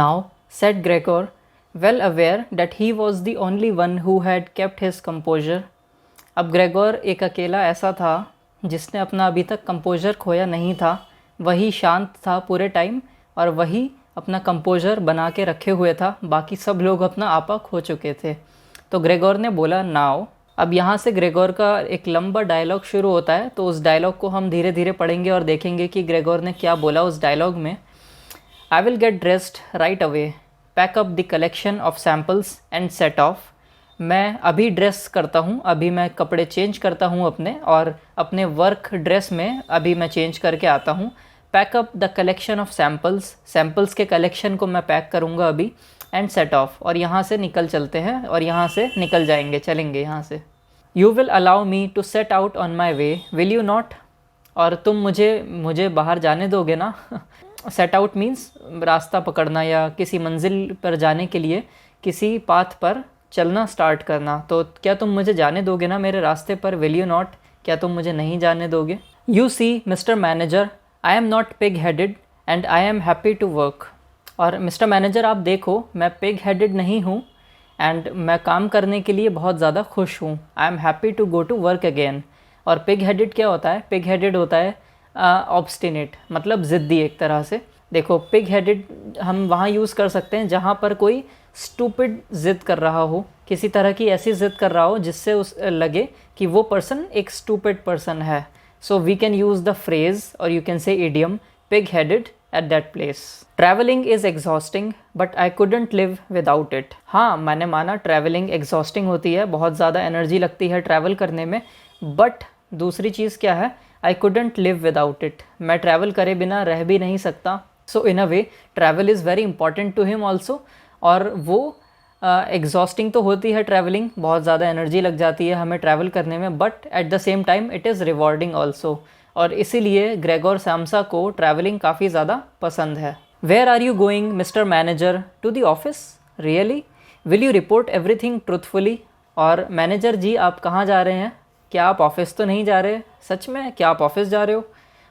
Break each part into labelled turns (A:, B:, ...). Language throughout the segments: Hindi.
A: Now said Gregor, well aware that he was the only one who had kept his composer. अब ग्रेगोर एक अकेला ऐसा था जिसने अपना अभी तक कंपोजर खोया नहीं था। वही शांत था पूरे टाइम और वही अपना कंपोजर बना के रखे हुए था। बाकी सब लोग अपना आपा खो चुके थे। तो ग्रेगोर ने बोला नाउ। अब यहाँ से ग्रेगोर का एक लंबा डायलॉग शुरू होता है, तो उस डायलॉग को हम धीरे धीरे पढ़ेंगे और देखेंगे कि ग्रेगोर ने क्या बोला उस डायलॉग में। I will get dressed right away, pack up the collection of samples and set of. मैं अभी ड्रेस करता हूँ, अभी मैं कपड़े चेंज करता हूँ अपने, और अपने वर्क ड्रेस में अभी मैं चेंज करके आता हूँ। Pack up the collection of samples, samples के कलेक्शन को मैं पैक करूँगा अभी, एंड सेट ऑफ, और यहाँ से निकल चलते हैं, और यहाँ से निकल जाएंगे, चलेंगे यहाँ से। You will allow me to set out on my way, will you not. और तुम मुझे बाहर जाने दोगे ना। सेट आउट मीन्स रास्ता पकड़ना या किसी मंजिल पर जाने के लिए किसी पाथ पर चलना स्टार्ट करना। तो क्या तुम मुझे जाने दोगे ना मेरे रास्ते पर, विल यू नॉट, क्या तुम मुझे नहीं जाने दोगे। You see mister manager, I am not pig headed and I am happy to work. और मिस्टर मैनेजर आप देखो, मैं पिग हेडेड नहीं हूँ एंड मैं काम करने के लिए बहुत ज़्यादा खुश हूँ। I am happy to go to work again. और पिग हेडेड क्या होता है? पिग हेडेड होता है ऑब्स्टिनेट, मतलब ज़िद्दी एक तरह से। देखो पिग हेडेड हम वहाँ यूज़ कर सकते हैं जहाँ पर कोई स्टूपिड ज़िद कर रहा हो, किसी तरह की ऐसी ज़िद कर रहा हो जिससे उस लगे कि वो पर्सन एक स्टूपिड पर्सन है। So we can use the phrase और you can say idiom pig headed at that place. Travelling is exhausting but I couldn't live without it. हाँ, मैंने माना ट्रैवलिंग एग्जॉस्टिंग होती है, बहुत ज़्यादा एनर्जी लगती है ट्रैवल करने में, बट दूसरी चीज़ क्या है? I couldn't live without it, मैं ट्रैवल करे बिना रह भी नहीं सकता। So in a way travel is very important to him also. और वो एग्जॉस्टिंग तो होती है ट्रैवलिंग, बहुत ज़्यादा एनर्जी लग जाती है हमें ट्रैवल करने में, but at the same time it is rewarding also. और इसीलिए ग्रेगोर सैम्सा को ट्रैवलिंग काफ़ी ज़्यादा पसंद है। Where are you going mister manager? To the office? Really? Will you report everything truthfully? और मैनेजर जी आप कहाँ जा रहे हैं? क्या आप ऑफिस तो नहीं जा रहे? सच में क्या आप ऑफिस जा रहे हो?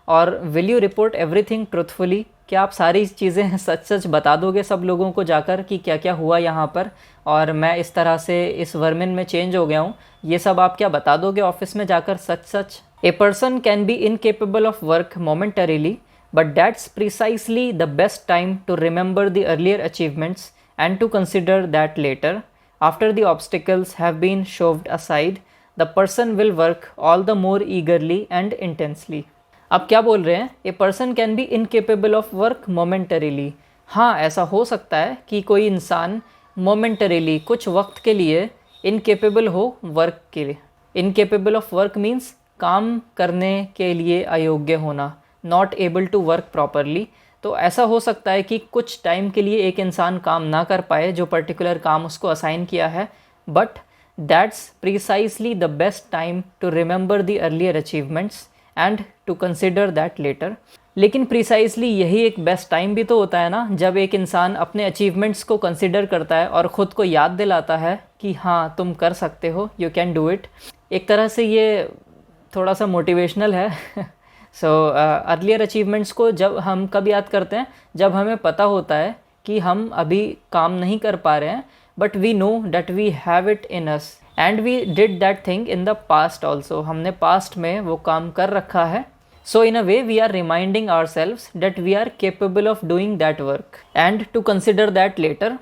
A: और will you report everything truthfully, क्या आप सारी चीज़ें सच सच बता दोगे सब लोगों को जाकर कि क्या क्या हुआ यहाँ पर, और मैं इस तरह से इस वर्मिन में चेंज हो गया हूँ, ये सब आप क्या बता दोगे ऑफिस में जाकर सच सच? A person can be incapable of work momentarily but that's precisely the best time to remember the earlier achievements and to consider that later. After the obstacles have been shoved aside the person will work all the more eagerly and intensely. अब क्या बोल रहे हैं? A person can be incapable of work momentarily. हाँ, ऐसा हो सकता है कि कोई इंसान मोमेंटरीली, कुछ वक्त के लिए, इनकेपेबल हो वर्क के लिए। इनकेपेबल ऑफ वर्क मीन्स काम करने के लिए अयोग्य होना, not able to work properly. तो ऐसा हो सकता है कि कुछ टाइम के लिए एक इंसान काम ना कर पाए जो पर्टिकुलर काम उसको असाइन किया है, but that's precisely the best time to remember the earlier achievements and to consider that later. लेकिन प्रिसाइसली यही एक बेस्ट टाइम भी तो होता है ना, जब एक इंसान अपने अचीवमेंट्स को कंसिडर करता है और ख़ुद को याद दिलाता है कि हाँ तुम कर सकते हो, यू कैन डू इट। एक तरह से ये थोड़ा सा मोटिवेशनल है। सो अर्लियर अचीवमेंट्स को जब हम कब याद करते हैं? जब हमें पता होता है कि हम अभी काम नहीं कर पा रहे हैं, but we know that we have it in us and we did that thing in the past also. हमने पास्ट में वो काम कर रखा है। So in a way we are reminding ourselves that we are capable of doing that work and to consider that later.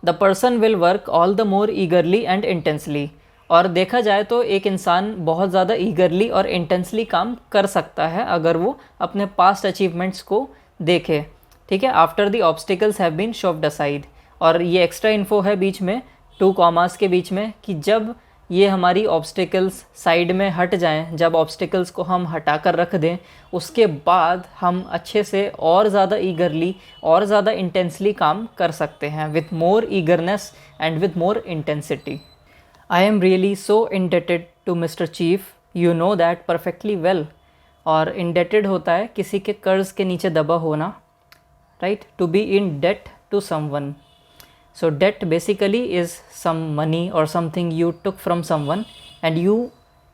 A: The person will work all the more eagerly and intensely. और देखा जाए तो एक इंसान बहुत ज़्यादा ईगरली और इंटेंसली काम कर सकता है अगर वो अपने पास्ट अचीवमेंट्स को देखे। ठीक है, after the obstacles have been shoved aside. और ये एक्स्ट्रा इन्फो है बीच में, 2 कॉमास के बीच में, कि जब ये हमारी ऑब्स्टिकल्स साइड में हट जाएं, जब ऑब्स्टिकल्स को हम हटा कर रख दें, उसके बाद हम अच्छे से और ज़्यादा ईगरली और ज़्यादा इंटेंसली काम कर सकते हैं, with more eagerness and with more intensity. I am really so indebted to mister chief, you know that perfectly well. और इंडेटेड होता है किसी के कर्ज के नीचे दबा होना, right? To be in debt to someone. So debt basically is some money or something you took from someone and you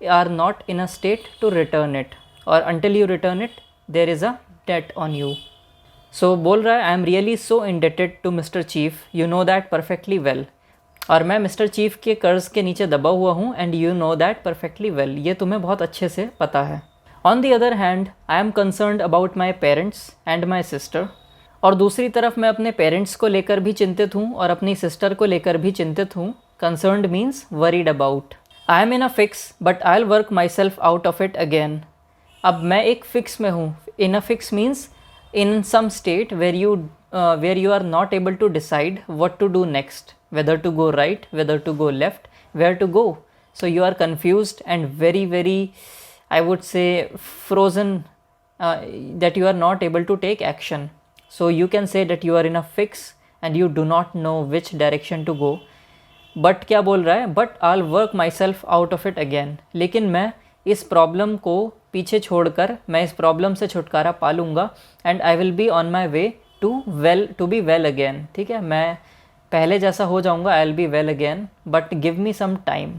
A: are not in a state to return it, or until you return it there is a debt on you. So बोल रहा है I am really so indebted to mister chief, you know that perfectly well. और मैं मिस्टर चीफ के कर्ज के नीचे दबा हुआ हूँ, and you know that perfectly well, ये तुम्हें बहुत अच्छे से पता है। On the other hand I am concerned about my parents and my sister. और दूसरी तरफ मैं अपने पेरेंट्स को लेकर भी चिंतित हूँ और अपनी सिस्टर को लेकर भी चिंतित हूँ। Concerned means worried about. I am in a fix but I will work myself out of it again. अब मैं एक फिक्स में हूँ। In a fix means in some state where you are not able to decide what to do next, whether to go right, whether to go left, where to go. So you are confused and very, I would say, frozen, that you are not able to take action. So you can say that you are in a fix and you do not know which direction to go. But क्या बोल रहा है, but I work myself out of it again. लेकिन मैं इस प्रॉब्लम को पीछे छोड़कर मैं इस प्रॉब्लम से छुटकारा पा लूँगा, and I will be on my way to be well again. ठीक है, मैं पहले जैसा हो जाऊँगा, I will be well again, but give me some time.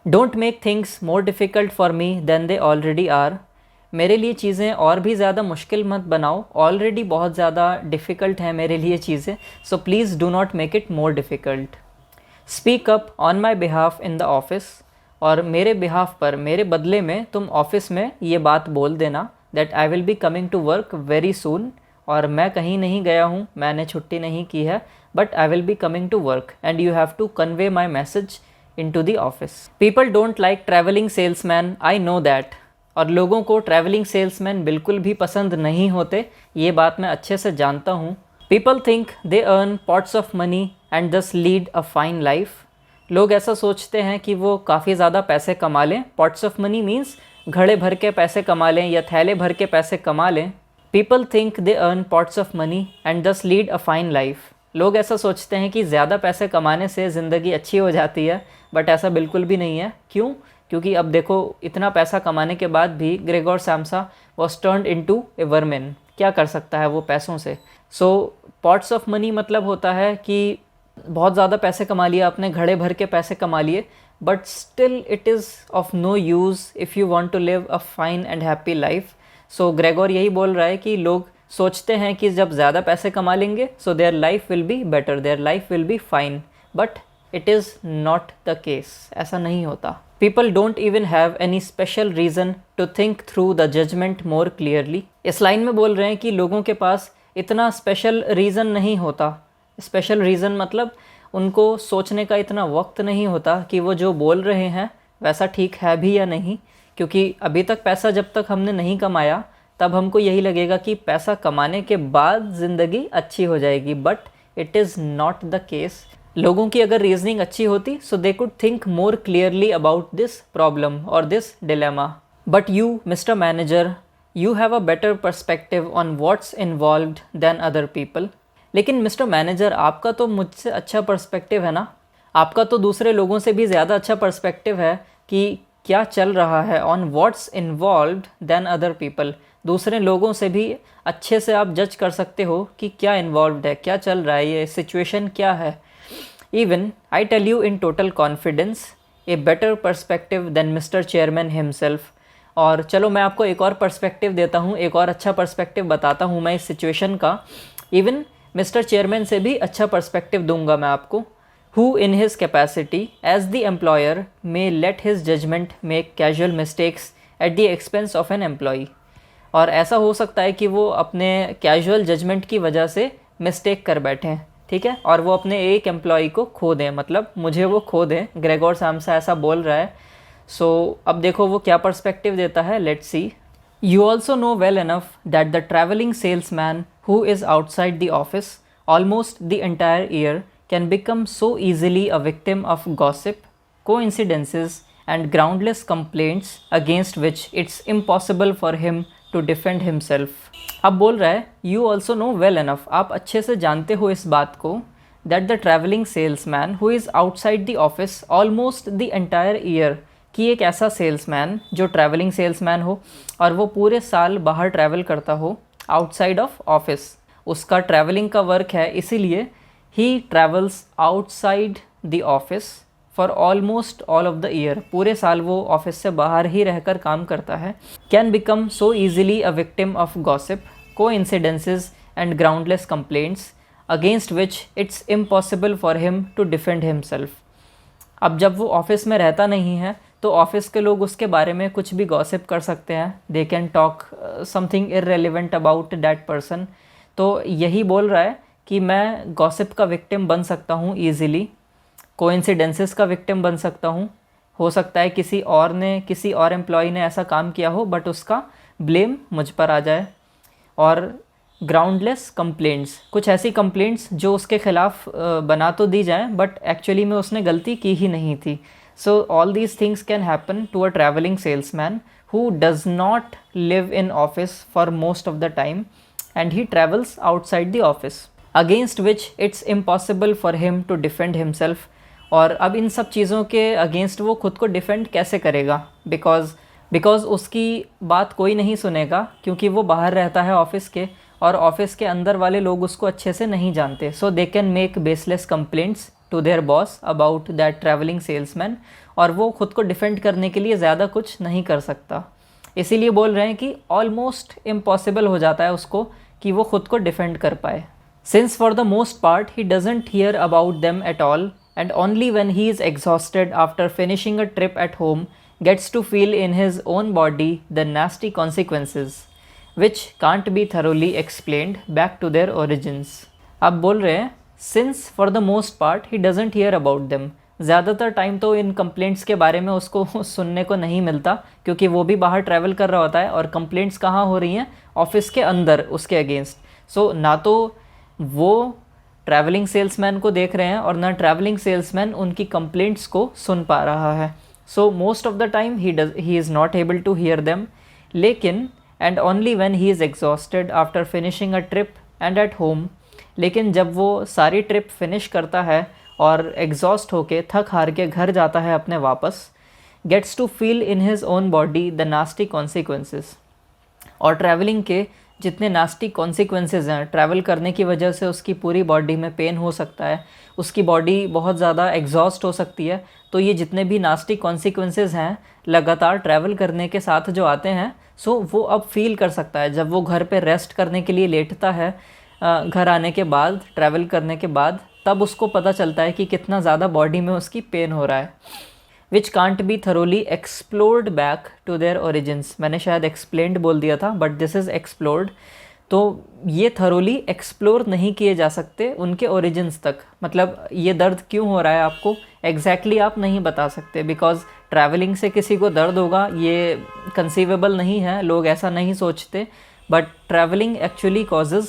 A: Don't make things more difficult for me than they already are. मेरे लिए चीज़ें और भी ज़्यादा मुश्किल मत बनाओ, ऑलरेडी बहुत ज़्यादा डिफ़िकल्ट हैं मेरे लिए चीज़ें, so please do not make it more difficult. Speak up on my behalf in the office. और मेरे बिहाफ पर, मेरे बदले में तुम ऑफिस में ये बात बोल देना that I will be coming to work very soon. और मैं कहीं नहीं गया हूँ, मैंने छुट्टी नहीं की है, but I will be coming to work and you have to convey my message into the office. People don't like travelling salesman, I know that. और लोगों को ट्रैवलिंग सेल्समैन बिल्कुल भी पसंद नहीं होते, ये बात मैं अच्छे से जानता हूँ। People think they earn pots of money and दस लीड अ फाइन लाइफ। लोग ऐसा सोचते हैं कि वो काफ़ी ज़्यादा पैसे कमा लें। पॉट्स ऑफ मनी मीन्स घड़े भर के पैसे कमा लें या थैले भर के पैसे कमा लें। People think they earn pots of money and दस लीड अ फाइन लाइफ। लोग ऐसा सोचते हैं कि ज़्यादा पैसे कमाने से ज़िंदगी अच्छी हो जाती है, बट ऐसा बिल्कुल भी नहीं है। क्यों? क्योंकि अब देखो, इतना पैसा कमाने के बाद भी Gregor Samsa was turned into a vermin. क्या कर सकता है वो पैसों से? सो पॉट्स ऑफ मनी मतलब होता है कि बहुत ज़्यादा पैसे कमा लिए आपने, घड़े भर के पैसे कमा लिए, but still it is of no use if you want to live a fine and happy life. So Gregor यही बोल रहा है कि लोग सोचते हैं कि जब ज़्यादा पैसे कमा लेंगे so their life will be better, their life will be fine, but it is not the case. ऐसा नहीं होता। People don't even have any special reason to think through the judgement more clearly. इस लाइन में बोल रहे हैं कि लोगों के पास इतना स्पेशल रीज़न नहीं होता। स्पेशल रीज़न मतलब उनको सोचने का इतना वक्त नहीं होता कि वो जो बोल रहे हैं वैसा ठीक है भी या नहीं। क्योंकि अभी तक पैसा जब तक हमने नहीं कमाया तब हमको यही लगेगा कि पैसा कमाने के बाद ज़िंदगी अच्छी हो जाएगी, but it is not the case. लोगों की अगर रीजनिंग अच्छी होती so they could think more clearly about this problem और this dilemma. But you mister manager, you have a better perspective on what's involved than other people. लेकिन मिस्टर मैनेजर, आपका तो मुझसे अच्छा पर्सपेक्टिव है ना, आपका तो दूसरे लोगों से भी ज़्यादा अच्छा पर्सपेक्टिव है कि क्या चल रहा है, on what's involved than other people. दूसरे लोगों से भी अच्छे से आप जज कर सकते हो कि क्या इन्वॉल्व्ड है, क्या चल रहा है, ये सिचुएशन क्या है। Even I tell you in total confidence a better perspective than mister chairman himself. और चलो मैं आपको एक और पर्सपेक्टिव देता हूँ, एक और अच्छा पर्सपेक्टिव बताता हूँ मैं इस सिचुएशन का। इवन मिस्टर चेयरमैन से भी अच्छा पर्सपेक्टिव दूंगा मैं आपको। Who in his capacity as the employer may let his judgment make casual mistakes at the expense of an employee। और ऐसा हो सकता है कि वो अपने कैजुअल जजमेंट की वजह से मिस्टेक कर बैठें, ठीक है, और वो अपने एक एम्प्लॉई को खो दें, मतलब मुझे वो खो दें। ग्रेगोर सैम्सा ऐसा बोल रहा है। सो अब देखो वो क्या पर्सपेक्टिव देता है, let's see. You also know well enough that the traveling salesman who is outside the office almost the entire year can become so easily a victim of gossip, coincidences, and groundless complaints against which it's impossible for him to defend himself। अब बोल रहा है you also know well enough, आप अच्छे से जानते हो इस बात को, that the traveling salesman who is outside the office almost the entire year, कि एक ऐसा सेल्समैन जो ट्रैवलिंग सेल्समैन हो और वो पूरे साल बाहर ट्रैवल करता हो आउटसाइड ऑफ ऑफिस, उसका ट्रैवलिंग का वर्क है, इसीलिए ही travels outside the office for almost all of the year, पूरे साल वो ऑफिस से बाहर ही रहकर काम करता है। Can become so easily a victim of gossip, coincidences, and groundless complaints against which it's impossible for him to defend himself. अब जब वो ऑफिस में रहता नहीं है तो ऑफिस के लोग उसके बारे में कुछ भी गॉसिप कर सकते हैं, they can talk something irrelevant about that person. तो यही बोल रहा है कि मैं गॉसिप का विक्टिम बन सकता हूँ ईज़िली, कोइंसिडेंसेस का विक्टिम बन सकता हूँ। हो सकता है किसी और एम्प्लॉय ने ऐसा काम किया हो बट उसका ब्लेम मुझ पर आ जाए। और ग्राउंडलेस कंप्लेंट्स, कुछ ऐसी कंप्लेंट्स जो उसके ख़िलाफ़ बना तो दी जाएं बट एक्चुअली में उसने गलती की ही नहीं थी। So all these things can happen to a travelling salesman who does not live in office for most of the time and he travels outside the office, against which it's impossible for him to defend himself. और अब इन सब चीज़ों के अगेंस्ट वो खुद को डिफेंड कैसे करेगा, बिकॉज उसकी बात कोई नहीं सुनेगा क्योंकि वो बाहर रहता है ऑफिस के, और ऑफिस के अंदर वाले लोग उसको अच्छे से नहीं जानते। So they can make baseless complaints to their boss about that travelling salesman, और वो खुद को डिफेंड करने के लिए ज़्यादा कुछ नहीं कर सकता। इसीलिए बोल रहे हैं कि ऑलमोस्ट इम्पॉसिबल हो जाता है उसको कि वो खुद को डिफेंड कर पाए। Since for the most part he doesn't here about them at all and only when he is exhausted after finishing a trip at home gets to feel in his own body the nasty consequences which can't be thoroughly explained back to their origins. अब बोल रहे हैं since for the most part he doesn't hear about them, ज़्यादातर टाइम तो इन कंप्लेंट्स के बारे में उसको सुनने को नहीं मिलता क्योंकि वो भी बाहर ट्रैवल कर रहा होता है, और कंप्लेंट्स कहाँ हो रही हैं, ऑफिस के अंदर उसके अगेंस्ट। सो ना तो वो ट्रैवलिंग सेल्समैन को देख रहे हैं और ना ट्रैवलिंग सेल्समैन उनकी कंप्लेंट्स को सुन पा रहा है। So most of the time he is not able to hear them, लेकिन and only when he is exhausted after finishing a trip and at home, लेकिन जब वो सारी ट्रिप फिनिश करता है और एग्जॉस्ट होके थक हार के घर जाता है अपने वापस, gets to feel in his own body the nasty consequences. और ट्रैवलिंग के जितने नास्टी कॉन्सिक्वेंसेस हैं, ट्रैवल करने की वजह से उसकी पूरी बॉडी में पेन हो सकता है, उसकी बॉडी बहुत ज़्यादा एग्जॉस्ट हो सकती है। तो ये जितने भी नास्टी कॉन्सिक्वेंसेस हैं लगातार ट्रैवल करने के साथ जो आते हैं, सो वो अब फील कर सकता है। जब वो घर पे रेस्ट करने के लिए लेटता है घर आने के बाद, ट्रैवल करने के बाद, तब उसको पता चलता है कि कितना ज़्यादा बॉडी में उसकी पेन हो रहा है। Which can't be thoroughly explored back to their origins, मैंने शायद एक्सप्लेन्ड बोल दिया था बट दिस इज़ एक्सप्लोर्ड। तो ये थरोली एक्सप्लोर नहीं किए जा सकते उनके ओरिजिन्स तक, मतलब ये दर्द क्यों हो रहा है आपको एग्जैक्टली आप नहीं बता सकते, बिकॉज ट्रैवलिंग से किसी को दर्द होगा ये कंसीवेबल नहीं है, लोग ऐसा नहीं सोचते, but travelling actually causes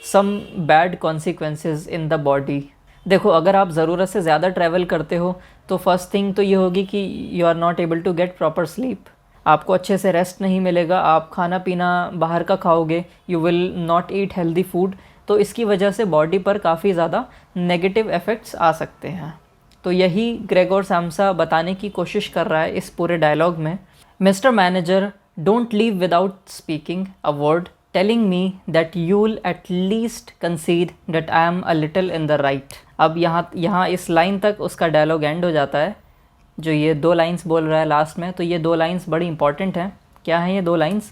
A: some bad consequences in the body. देखो, अगर आप ज़रूरत से ज़्यादा ट्रैवल करते हो तो फर्स्ट थिंग तो ये होगी कि you are not able to get proper sleep, आपको अच्छे से रेस्ट नहीं मिलेगा, आप खाना पीना बाहर का खाओगे, you will not eat healthy food, तो इसकी वजह से बॉडी पर काफ़ी ज़्यादा नेगेटिव इफ़ेक्ट्स आ सकते हैं। तो यही ग्रेगोर सैम्सा बताने की कोशिश कर रहा है इस पूरे डायलॉग में। Mister manager, don't leave without speaking a word telling me that you'll at least कंसीड that I am a little in the right. अब यहाँ इस लाइन तक उसका डायलॉग एंड हो जाता है। जो ये 2 लाइंस बोल रहा है लास्ट में, तो ये 2 लाइंस बड़ी इंपॉर्टेंट हैं। क्या हैं ये 2 लाइंस?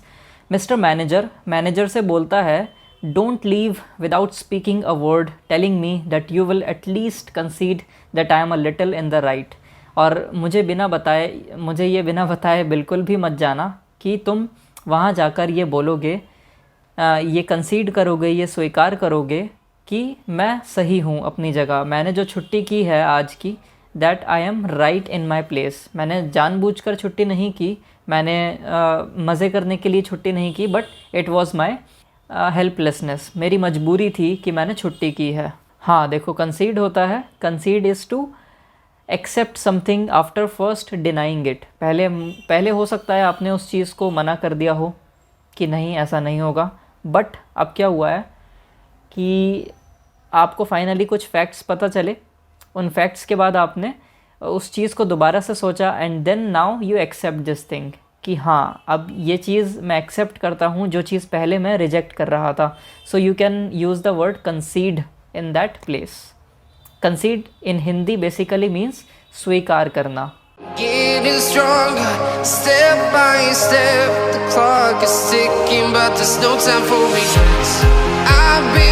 A: मिस्टर मैनेजर से बोलता है, don't leave without speaking a word telling me that you will at least कंसीड that I am a little in the right. और मुझे ये बिना बताए बिल्कुल भी मत जाना कि तुम वहाँ जाकर ये बोलोगे, ये कंसीड करोगे, ये स्वीकार करोगे कि मैं सही हूँ अपनी जगह, मैंने जो छुट्टी की है आज की, that I am right in my place. मैंने जानबूझकर छुट्टी नहीं की, मैंने मज़े करने के लिए छुट्टी नहीं की, but it was my helplessness, मेरी मजबूरी थी कि मैंने छुट्टी की है। हाँ देखो, कंसीड होता है, concede is to accept something after first denying it. पहले हो सकता है आपने उस चीज़ को मना कर दिया हो कि नहीं ऐसा नहीं होगा, बट अब क्या हुआ है कि आपको फाइनली कुछ फैक्ट्स पता चले, उन फैक्ट्स के बाद आपने उस चीज़ को दोबारा से सोचा, and then now you accept this thing कि हाँ अब ये चीज़ मैं एक्सेप्ट करता हूँ जो चीज़ पहले मैं रिजेक्ट कर रहा था। So you can use the word कंसीड in that place. कंसीड in Hindi basically means स्वीकार करना।
B: Getting stronger, step by step. The clock is ticking, but there's no time for regrets. I've been